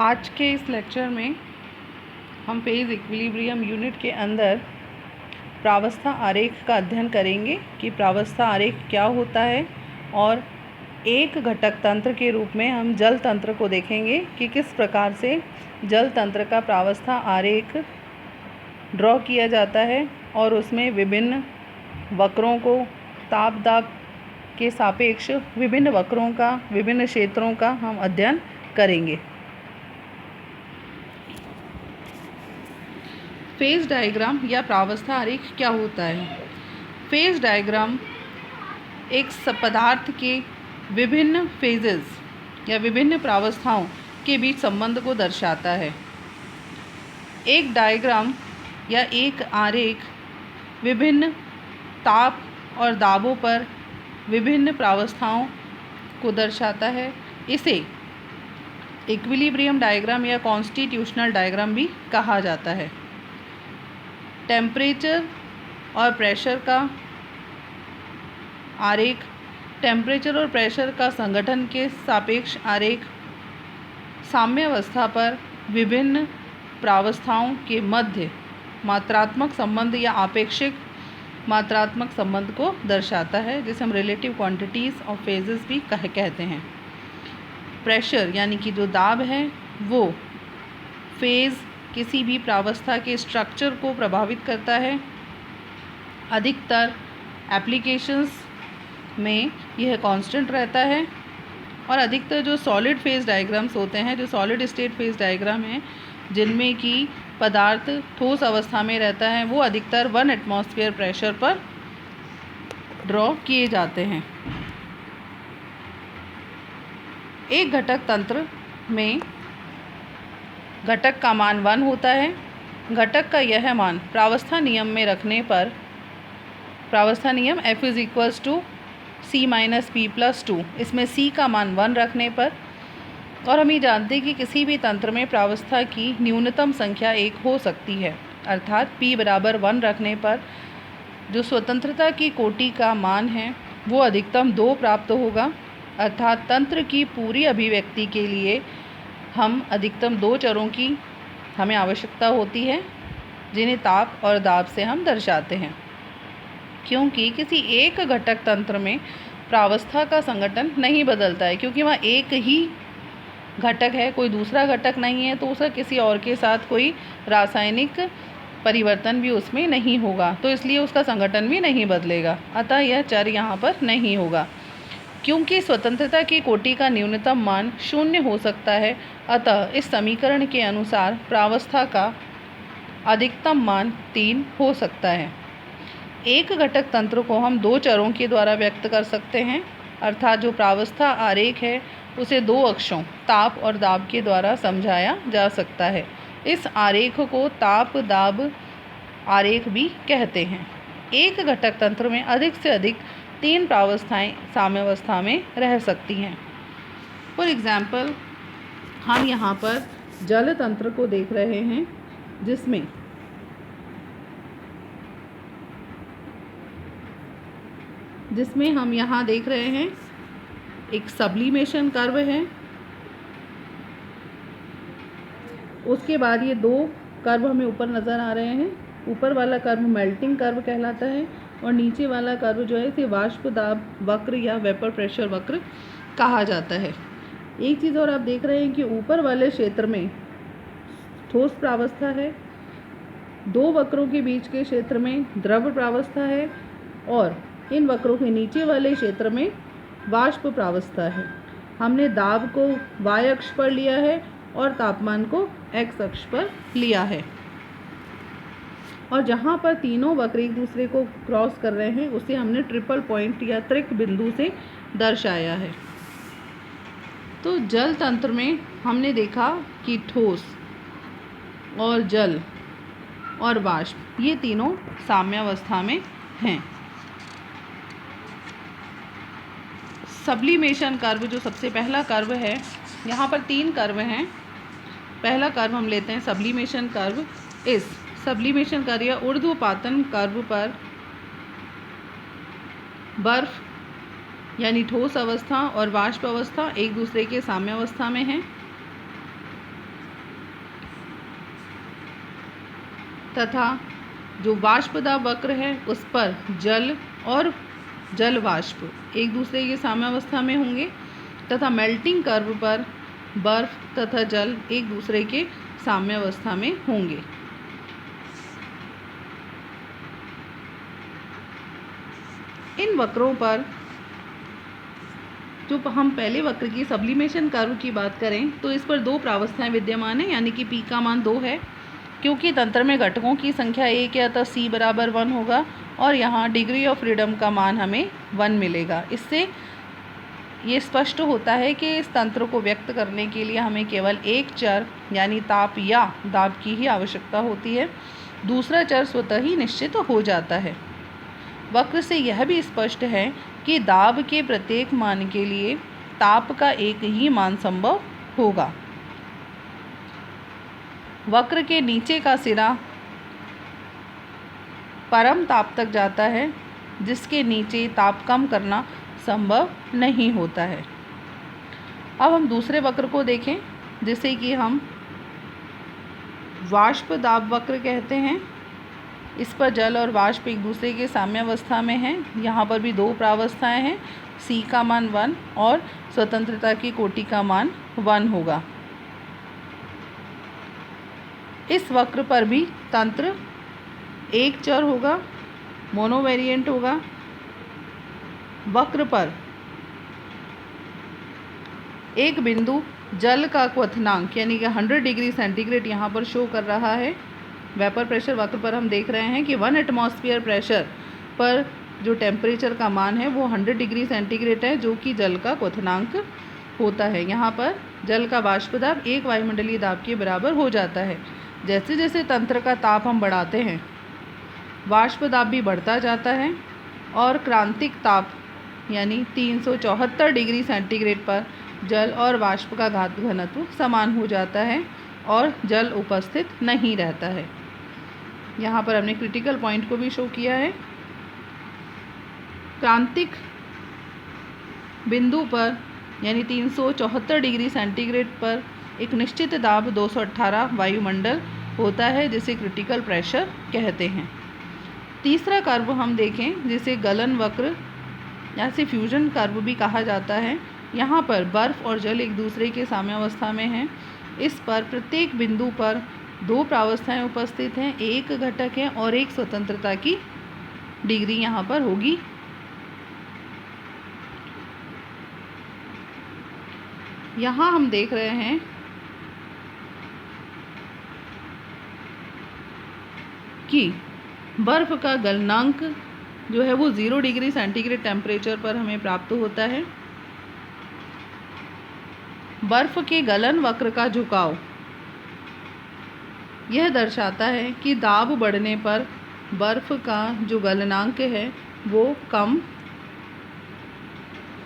आज के इस लेक्चर में हम फेज इक्विलिब्रियम यूनिट के अंदर प्रावस्था आरेख का अध्ययन करेंगे कि प्रावस्था आरेख क्या होता है, और एक घटक तंत्र के रूप में हम जल तंत्र को देखेंगे कि किस प्रकार से जल तंत्र का प्रावस्था आरेख ड्रॉ किया जाता है और उसमें विभिन्न वक्रों को ताप दाब के सापेक्ष विभिन्न वक्रों का, विभिन्न क्षेत्रों का हम अध्ययन करेंगे। फेज डायग्राम या प्रावस्था आरेख क्या होता है? फेज डायग्राम एक पदार्थ के विभिन्न फेजेस या विभिन्न प्रावस्थाओं के बीच संबंध को दर्शाता है। एक डायग्राम या एक आरेख विभिन्न ताप और दाबों पर विभिन्न प्रावस्थाओं को दर्शाता है। इसे इक्विलिब्रियम डायग्राम या कॉन्स्टिट्यूशनल डायग्राम भी कहा जाता है। टेम्परेचर और प्रेशर का आरेख, टेम्परेचर और प्रेशर का संगठन के सापेक्ष आरेख, साम्यावस्था पर विभिन्न प्रावस्थाओं के मध्य मात्रात्मक संबंध या आपेक्षिक मात्रात्मक संबंध को दर्शाता है, जिसे हम रिलेटिव क्वांटिटीज़ ऑफ फेजेस भी कहते हैं। प्रेशर यानी कि जो दाब है वो फेज़ किसी भी प्रावस्था के स्ट्रक्चर को प्रभावित करता है। अधिकतर एप्लीकेशंस में यह कांस्टेंट रहता है, और अधिकतर जो सॉलिड फेज डायग्राम्स होते हैं, जो सॉलिड स्टेट फेज डायग्राम हैं, जिनमें कि पदार्थ ठोस अवस्था में रहता है, वो अधिकतर 1 एटमॉस्फेयर प्रेशर पर ड्रॉ किए जाते हैं। एक घटक तंत्र में घटक का मान 1 होता है। घटक का यह मान प्रावस्था नियम में रखने पर, प्रावस्था नियम F = C - P+2, इसमें C का मान 1 रखने पर, और हम ये जानते हैं कि किसी भी तंत्र में प्रावस्था की न्यूनतम संख्या 1 हो सकती है, अर्थात P = 1 रखने पर जो स्वतंत्रता की कोटि का मान है वो अधिकतम 2 प्राप्त होगा। अर्थात तंत्र की पूरी अभिव्यक्ति के लिए हम अधिकतम 2 चरों की हमें आवश्यकता होती है, जिन्हें ताप और दाब से हम दर्शाते हैं। क्योंकि किसी एक घटक तंत्र में प्रावस्था का संगठन नहीं बदलता है, क्योंकि वहाँ एक ही घटक है, कोई दूसरा घटक नहीं है, तो उसका किसी और के साथ कोई रासायनिक परिवर्तन भी उसमें नहीं होगा, तो इसलिए उसका संगठन भी नहीं बदलेगा। अतः यह चर यहाँ पर नहीं होगा। क्योंकि स्वतंत्रता की कोटि का न्यूनतम मान 0 हो सकता है, अतः इस समीकरण के अनुसार प्रावस्था का अधिकतम मान 3 हो सकता है। एक घटक तंत्र को हम 2 चरों के द्वारा व्यक्त कर सकते हैं, अर्थात जो प्रावस्था आरेख है उसे 2 अक्षों ताप और दाब के द्वारा समझाया जा सकता है। इस आरेख को ताप दाब आरेख भी कहते हैं। एक घटक तंत्र में अधिक से अधिक 3 प्रावस्थाएं साम्यावस्था में रह सकती हैं। फॉर एग्जाम्पल, हम यहाँ पर जल तंत्र को देख रहे हैं, जिसमें हम यहाँ देख रहे हैं एक सब्लिमेशन कर्व है। उसके बाद ये 2 कर्व हमें ऊपर नज़र आ रहे हैं। ऊपर वाला कर्व मेल्टिंग कर्व कहलाता है, और नीचे वाला कर्व जो है इसे वाष्प दाब वक्र या वेपर प्रेशर वक्र कहा जाता है। एक चीज़ और आप देख रहे हैं कि ऊपर वाले क्षेत्र में ठोस प्रावस्था है, 2 वक्रों के बीच के क्षेत्र में द्रव प्रावस्था है, और इन वक्रों के नीचे वाले क्षेत्र में वाष्प प्रावस्था है। हमने दाब को y अक्ष पर लिया है और तापमान को x अक्ष पर लिया है, और जहाँ पर तीनों वक्र एक दूसरे को क्रॉस कर रहे हैं उसे हमने ट्रिपल पॉइंट या त्रिक बिंदु से दर्शाया है। तो जल तंत्र में हमने देखा कि ठोस और जल और वाष्प ये तीनों साम्यावस्था में हैं। सब्लिमेशन कर्व जो सबसे पहला कर्व है, यहाँ पर 3 कर्व हैं। पहला कर्व हम लेते हैं सब्लिमेशन कर्व। इस सब्लिमेशन कर्व या ऊर्ध्वपातन कर्व पर बर्फ यानी ठोस अवस्था और वाष्प अवस्था एक दूसरे के साम्यावस्था में हैं। तथा जो वाष्प दाब वक्र है उस पर जल और जल वाष्प एक दूसरे के साम्यावस्था में होंगे तथा मेल्टिंग कर्व पर बर्फ तथा जल एक दूसरे के साम्यावस्था में होंगे। इन वक्रों पर जो हम पहले वक्र की सब्लिमेशन कर्व की बात करें तो इस पर दो प्रावस्थाएं विद्यमान हैं, यानी कि पी का मान 2 है। क्योंकि तंत्र में घटकों की संख्या 1 है अतः सी बराबर 1 होगा और यहाँ डिग्री ऑफ फ्रीडम का मान हमें 1 मिलेगा। इससे ये स्पष्ट होता है कि इस तंत्र को व्यक्त करने के लिए हमें केवल एक चर यानी ताप या दाब की ही आवश्यकता होती है, दूसरा चर स्वतः ही निश्चित हो जाता है। वक्र से यह भी स्पष्ट है कि दाब के प्रत्येक मान के लिए ताप का एक ही मान संभव होगा। वक्र के नीचे का सिरा परम ताप तक जाता है, जिसके नीचे ताप कम करना संभव नहीं होता है। अब हम दूसरे वक्र को देखें, जिसे कि हम वाष्प दाब वक्र कहते हैं। इस पर जल और वाष्प एक दूसरे के साम्यावस्था में हैं। यहाँ पर भी दो प्रावस्थाएं हैं, सी का मान 1 और स्वतंत्रता की कोटि का मान 1 होगा। इस वक्र पर भी तंत्र एक चर होगा, मोनोवेरिएंट होगा। वक्र पर एक बिंदु जल का क्वथनांक यानी कि 100 डिग्री सेंटीग्रेड यहाँ पर शो कर रहा है। वेपर प्रेशर वक्र पर हम देख रहे हैं कि 1 एटमॉस्फेयर प्रेशर पर जो टेम्परेचर का मान है वो 100 डिग्री सेंटीग्रेड है, जो कि जल का क्वथनांक होता है। यहाँ पर जल का वाष्प दाब एक वायुमंडलीय दाब के बराबर हो जाता है। जैसे जैसे तंत्र का ताप हम बढ़ाते हैं, वाष्प दाब भी बढ़ता जाता है और क्रांतिक ताप यानी 374 डिग्री सेंटीग्रेड पर जल और वाष्प का घनत्व समान हो जाता है और जल उपस्थित नहीं रहता है। यहाँ पर हमने क्रिटिकल पॉइंट को भी शो किया है। क्रांतिक बिंदु पर यानी 374 डिग्री सेंटीग्रेड पर एक निश्चित दाब 218 वायुमंडल होता है, जिसे क्रिटिकल प्रेशर कहते हैं। तीसरा कर्व हम देखें, जिसे गलन वक्र या से फ्यूजन कर्व भी कहा जाता है। यहाँ पर बर्फ और जल एक दूसरे के साम्यावस्था में हैं। इस पर प्रत्येक बिंदु पर दो प्रावस्थाएं उपस्थित हैं, एक घटक है और एक स्वतंत्रता की डिग्री यहाँ पर होगी। यहाँ हम देख रहे हैं कि बर्फ का गलनांक जो है वो 0 डिग्री सेंटीग्रेड टेम्परेचर पर हमें प्राप्त होता है। बर्फ के गलन वक्र का झुकाव यह दर्शाता है कि दाब बढ़ने पर बर्फ का जो गलनांक है वो कम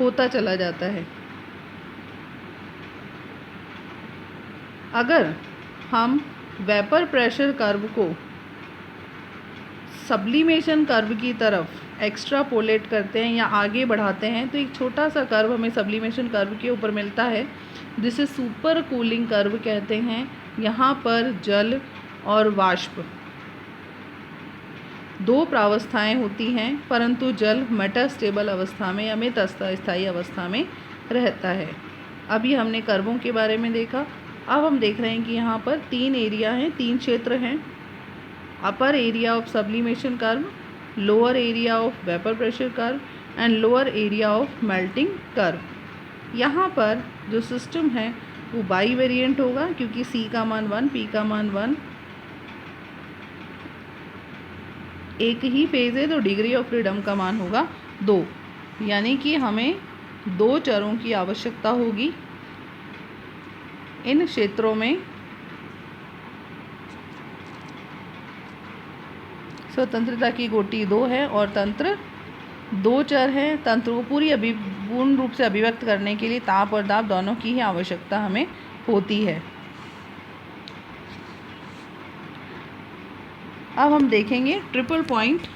होता चला जाता है। अगर हम वेपर प्रेशर कर्व को सब्लिमेशन कर्व की तरफ एक्स्ट्रापोलेट करते हैं या आगे बढ़ाते हैं तो एक छोटा सा कर्व हमें सब्लिमेशन कर्व के ऊपर मिलता है, जिसे सुपर कूलिंग कर्व कहते हैं। यहाँ पर जल और वाष्प दो प्रावस्थाएं होती हैं, परंतु जल मेटास्टेबल अवस्था में या मित अस्थायी अवस्था में रहता है। अभी हमने कर्वों के बारे में देखा। अब हम देख रहे हैं कि यहाँ पर 3 एरिया हैं, 3 क्षेत्र हैं। Upper area of sublimation curve, lower area of vapour pressure curve and lower area of melting curve. यहाँ पर जो सिस्टम है वो बाई वेरिएंट होगा, क्योंकि सी का मान 1, पी का मान 1, एक ही फेज है तो डिग्री ऑफ फ्रीडम का मान होगा 2, यानी कि हमें 2 चरों की आवश्यकता होगी इन क्षेत्रों में। स्वतंत्रता की कोटि 2 है और तंत्र 2 चर है। तंत्र को पूर्ण रूप से अभिव्यक्त करने के लिए ताप और दाब दोनों की ही आवश्यकता हमें होती है। अब हम देखेंगे ट्रिपल पॉइंट।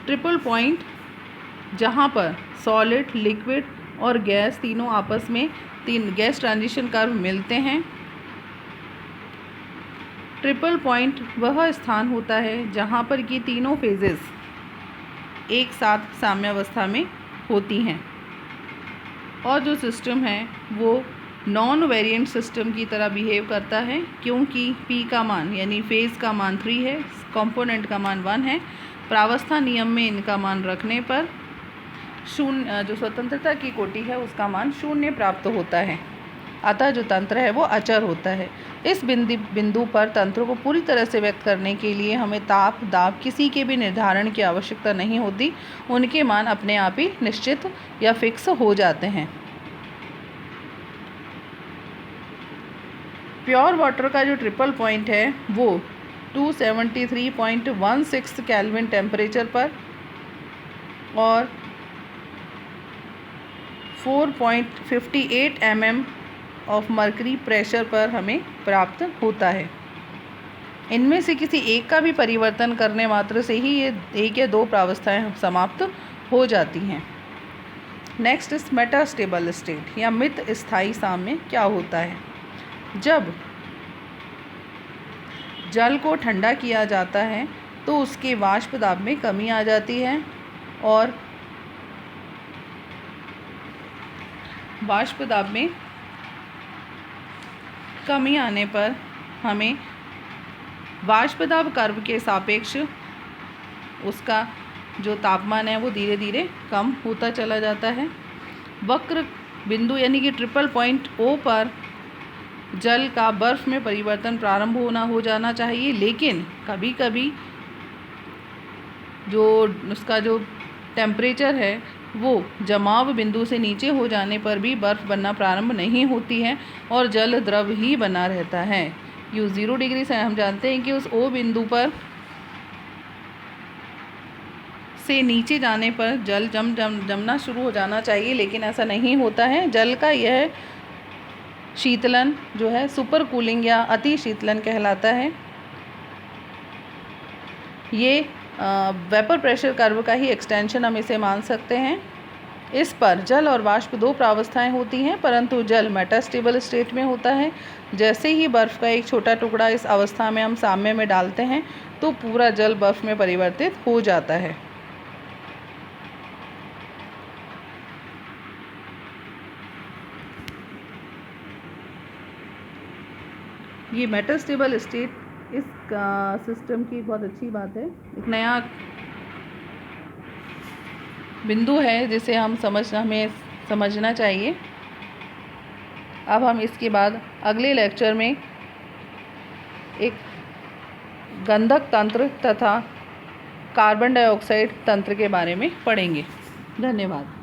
ट्रिपल पॉइंट जहाँ पर सॉलिड, लिक्विड और गैस तीनों आपस में गैस ट्रांजिशन कर्व मिलते हैं। ट्रिपल पॉइंट वह स्थान होता है जहाँ पर ये तीनों फेजेस एक साथ साम्यावस्था में होती हैं और जो सिस्टम है वो नॉन वेरिएंट सिस्टम की तरह बिहेव करता है, क्योंकि P का मान यानी फेज़ का मान 3 है, कंपोनेंट का मान 1 है। प्रावस्था नियम में इनका मान रखने पर शून्य, जो स्वतंत्रता की कोटि है उसका मान 0 प्राप्त होता है। अतः जो तंत्र है वो अचर होता है। इस बिंदु पर तंत्र को पूरी तरह से व्यक्त करने के लिए हमें ताप दाब किसी के भी निर्धारण की आवश्यकता नहीं होती, उनके मान अपने आप ही निश्चित या फिक्स हो जाते हैं। प्योर वाटर का जो ट्रिपल पॉइंट है वो 273.16 केल्विन टेम्परेचर पर और 4.58 mm ऑफ मर्करी प्रेशर पर हमें प्राप्त होता है। इनमें से किसी एक का भी परिवर्तन करने मात्र से ही ये एक या दो प्रावस्थाएं समाप्त हो जाती हैं। नेक्स्ट इस मेटास्टेबल स्टेट या मित स्थायी साम्य क्या होता है। जब जल को ठंडा किया जाता है तो उसके वाष्प दाब में कमी आ जाती है और वाष्प दाब में कमी आने पर हमें वाष्प दाब कर्व के सापेक्ष उसका जो तापमान है वो धीरे धीरे कम होता चला जाता है। वक्र बिंदु यानी कि ट्रिपल पॉइंट O पर जल का बर्फ़ में परिवर्तन प्रारंभ हो जाना चाहिए, लेकिन कभी कभी जो उसका जो टेम्परेचर है वो जमाव बिंदु से नीचे हो जाने पर भी बर्फ़ बनना प्रारंभ नहीं होती है और जल द्रव ही बना रहता है। U0 डिग्री से हम जानते हैं कि उस O बिंदु पर से नीचे जाने पर जल जमना शुरू हो जाना चाहिए, लेकिन ऐसा नहीं होता है। जल का यह शीतलन जो है सुपर कूलिंग या अति शीतलन कहलाता है। ये वेपर प्रेशर कर्व का ही एक्सटेंशन हम इसे मान सकते हैं। इस पर जल और वाष्प दो प्रावस्थाएं होती हैं, परंतु जल मेटास्टेबल स्टेट में होता है। जैसे ही बर्फ़ का एक छोटा टुकड़ा इस अवस्था में हम साम्य में डालते हैं तो पूरा जल बर्फ़ में परिवर्तित हो जाता है। ये मेटास्टेबल स्टेट इस सिस्टम की बहुत अच्छी बात है, एक नया बिंदु है जिसे हमें समझना चाहिए। अब हम इसके बाद अगले लेक्चर में एक गंधक तंत्र तथा कार्बन डाइऑक्साइड तंत्र के बारे में पढ़ेंगे। धन्यवाद।